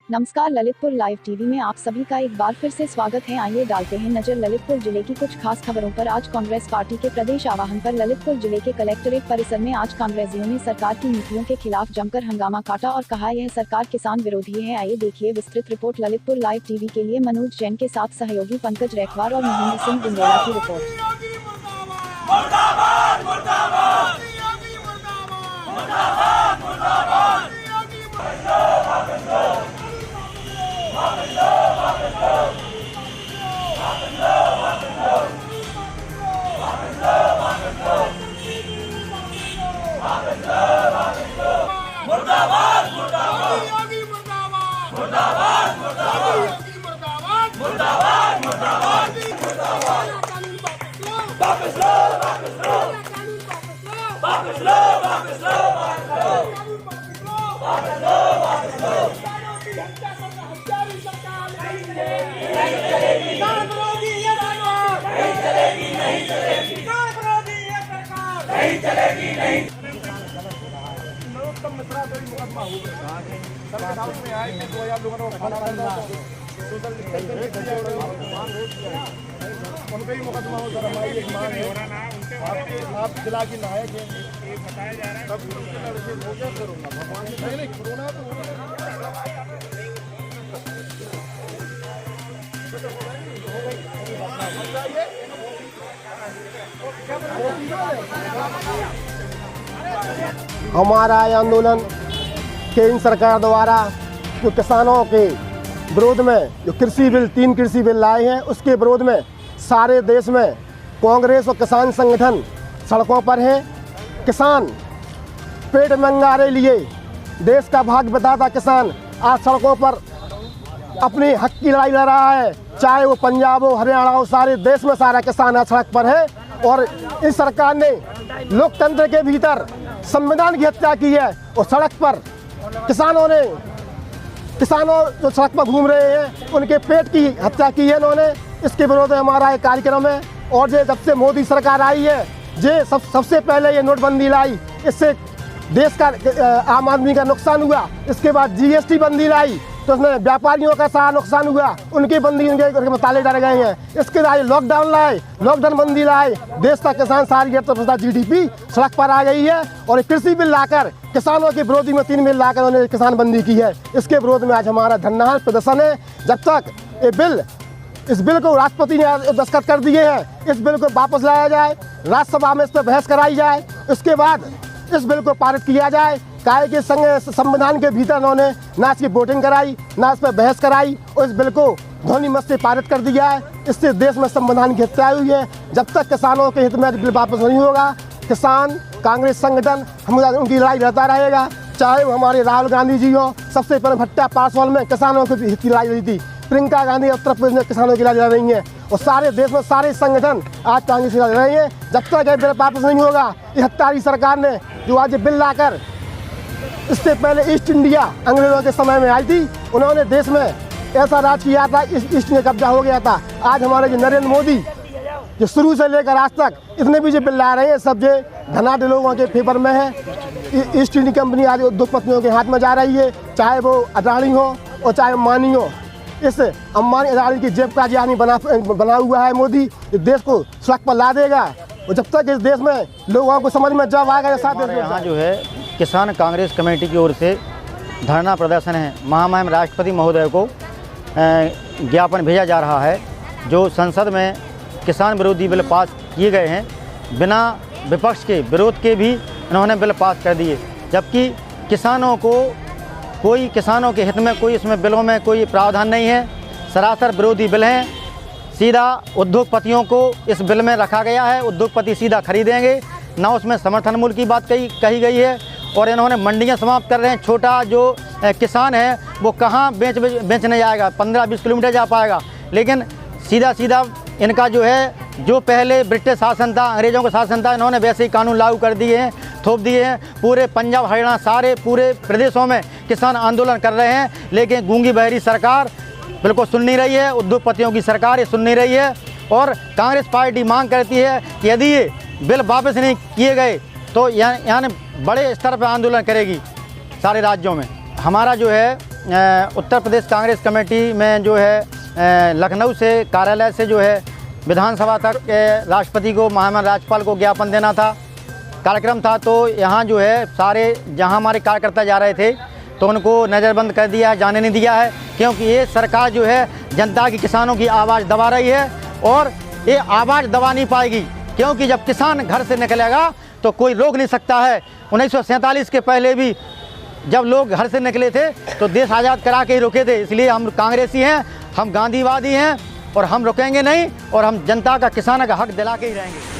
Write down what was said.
नमस्कार, Lalitpur live TV में आप सभी का एक बार फिर से स्वागत है। आइए डालते हैं नजर ललितपुर जिले की कुछ खास खबरों पर। आज कांग्रेस पार्टी के प्रदेश आह्वान पर ललितपुर जिले के कलेक्ट्रेट परिसर में आज कांग्रेसियों ने सरकार की नीतियों के खिलाफ जमकर हंगामा काटा और कहा यह सरकार किसान विरोधी है। आइए देखिए विस्तृत रिपोर्ट। ललितपुर लाइव टीवी के लिए मनोज जैन के साथ सहयोगी पंकज रैखवार और महेंद्र सिंह बुंदेला की रिपोर्ट। उनका ही मुकदमा हो सर, हमारी एक मांग है आप जिला की नायक हैं, बताया जा रहा है तब लड़के हो क्या करूँगा भगवान नहीं कोरोना तो हमारा आंदोलन केंद्र सरकार द्वारा जो किसानों के विरोध में जो कृषि बिल 3 कृषि बिल लाए हैं उसके विरोध में सारे देश में कांग्रेस और किसान संगठन सड़कों पर हैं। किसान पेट मंगारे लिए देश का भाग्य बताता किसान आज सड़कों पर अपनी हक की लड़ाई लड़ रहा है। चाहे वो पंजाब हो, हरियाणा हो, सारे देश में सारा किसान आज सड़क पर है। और इस सरकार ने लोकतंत्र के भीतर संविधान की हत्या की है और सड़क पर किसानों जो सड़क पर घूम रहे हैं उनके पेट की हत्या की है इन्होंने। इसके विरोध में हमारा एक कार्यक्रम है। और ये जब से मोदी सरकार आई है ये सबसे पहले ये नोटबंदी लाई, इससे देश का आम आदमी का नुकसान हुआ। इसके बाद जीएसटी बंदी लाई तो उसमें व्यापारियों का सारा नुकसान हुआ, उनकी बंदी उनके ताले डाले गए हैं। इसके बाद लॉकडाउन लाए, लॉकडाउन बंदी लाए, देश का किसान सारी 8% जीडीपी सड़क पर आ गई है। और कृषि बिल लाकर किसानों के विरोधी में 3 बिल लाकर उन्होंने किसान बंदी की है। इसके विरोध में आज हमारा धरना प्रदर्शन है। जब तक इस बिल को राष्ट्रपति ने दस्तखत कर दिए हैं, इस बिल को वापस लाया जाए, राज्यसभा में इस पर बहस कराई जाए, इसके बाद इस बिल को पारित किया जाए। काहे के संविधान के भीतर उन्होंने ना इसकी वोटिंग कराई, ना इस पर बहस कराई और इस बिल को ध्वनि मत से पारित कर दिया है। इससे देश में संविधान की हत्या हुई है। जब तक किसानों के हित में बिल वापस नहीं होगा, किसान कांग्रेस संगठन हम उनकी लड़ाई लड़ता रहेगा। चाहे वो हमारे राहुल गांधी जी हो, सबसे पहले भट्टा पासवान में किसानों के हित की लड़ाई लड़ी थी, प्रियंका गांधी उत्तर प्रदेश में किसानों की लड़ाई लड़ रही हैं और सारे देश में सारे संगठन आज कांग्रेस की लड़ रहे हैं। जब तक ये बिल वापस नहीं होगा, इस हत्यारी सरकार ने जो आज बिल लाकर, इससे पहले ईस्ट इंडिया अंग्रेजों के समय में आई थी, उन्होंने देश में ऐसा राज किया था, ईस्ट में कब्जा हो गया था। आज हमारे जो नरेंद्र मोदी जो शुरू से लेकर आज तक इतने भी जो बिल ला रहे हैं सब जो धनाढ़ लोगों के फेवर में है। ईस्ट इंडिया कंपनी आज उद्योगपतियों के हाथ में जा रही है, चाहे वो अडानी हो और चाहे अंबानी हो। इस अंबानी अडानी की जेब का जानी बना हुआ है मोदी, देश को सड़क पर ला देगा। और जब तक इस देश में लोगों को समझ में जब आएगा साथ यहाँ जो है किसान कांग्रेस कमेटी की ओर से धरना प्रदर्शन है। महामहिम राष्ट्रपति महोदय को ज्ञापन भेजा जा रहा है। जो संसद में किसान विरोधी बिल पास किए गए हैं, बिना विपक्ष के विरोध के भी इन्होंने बिल पास कर दिए, जबकि किसानों के हित में कोई इसमें बिलों में कोई प्रावधान नहीं है। सरासर विरोधी बिल हैं। सीधा उद्योगपतियों को इस बिल में रखा गया है, उद्योगपति सीधा खरीदेंगे, ना उसमें समर्थन मूल्य की बात कही गई है। और इन्होंने मंडियां समाप्त कर रहे हैं। छोटा जो किसान है वो कहाँ बेचने जाएगा, 15-20 किलोमीटर जा पाएगा। लेकिन सीधा इनका जो है, जो पहले ब्रिटिश शासन था, अंग्रेज़ों का शासन था, इन्होंने वैसे ही कानून लागू कर दिए हैं, थोप दिए हैं। पूरे पंजाब, हरियाणा, सारे पूरे प्रदेशों में किसान आंदोलन कर रहे हैं, लेकिन गूंगी बहरी सरकार बिल्कुल सुन नहीं रही है। उद्योगपतियों की सरकार ये सुन नहीं रही है। और कांग्रेस पार्टी मांग करती है कि यदि ये बिल वापस नहीं किए गए तो यहाँ बड़े स्तर पर आंदोलन करेगी सारे राज्यों में। हमारा जो है उत्तर प्रदेश कांग्रेस कमेटी में जो है लखनऊ से कार्यालय से जो है विधानसभा तक राष्ट्रपति को, महामहिम राज्यपाल को ज्ञापन देना था, कार्यक्रम था। तो यहाँ जो है सारे जहाँ हमारे कार्यकर्ता जा रहे थे तो उनको नज़रबंद कर दिया है, जाने नहीं दिया है, क्योंकि ये सरकार जो है जनता की, किसानों की आवाज़ दबा रही है और ये आवाज़ दबा नहीं पाएगी, क्योंकि जब किसान घर से निकलेगा तो कोई रोक नहीं सकता है। 1947 के पहले भी जब लोग घर से निकले थे तो देश आज़ाद करा के ही रुके थे। इसलिए हम कांग्रेसी हैं, हम गांधीवादी हैं और हम रुकेंगे नहीं और हम जनता का, किसानों का हक दिला के ही रहेंगे।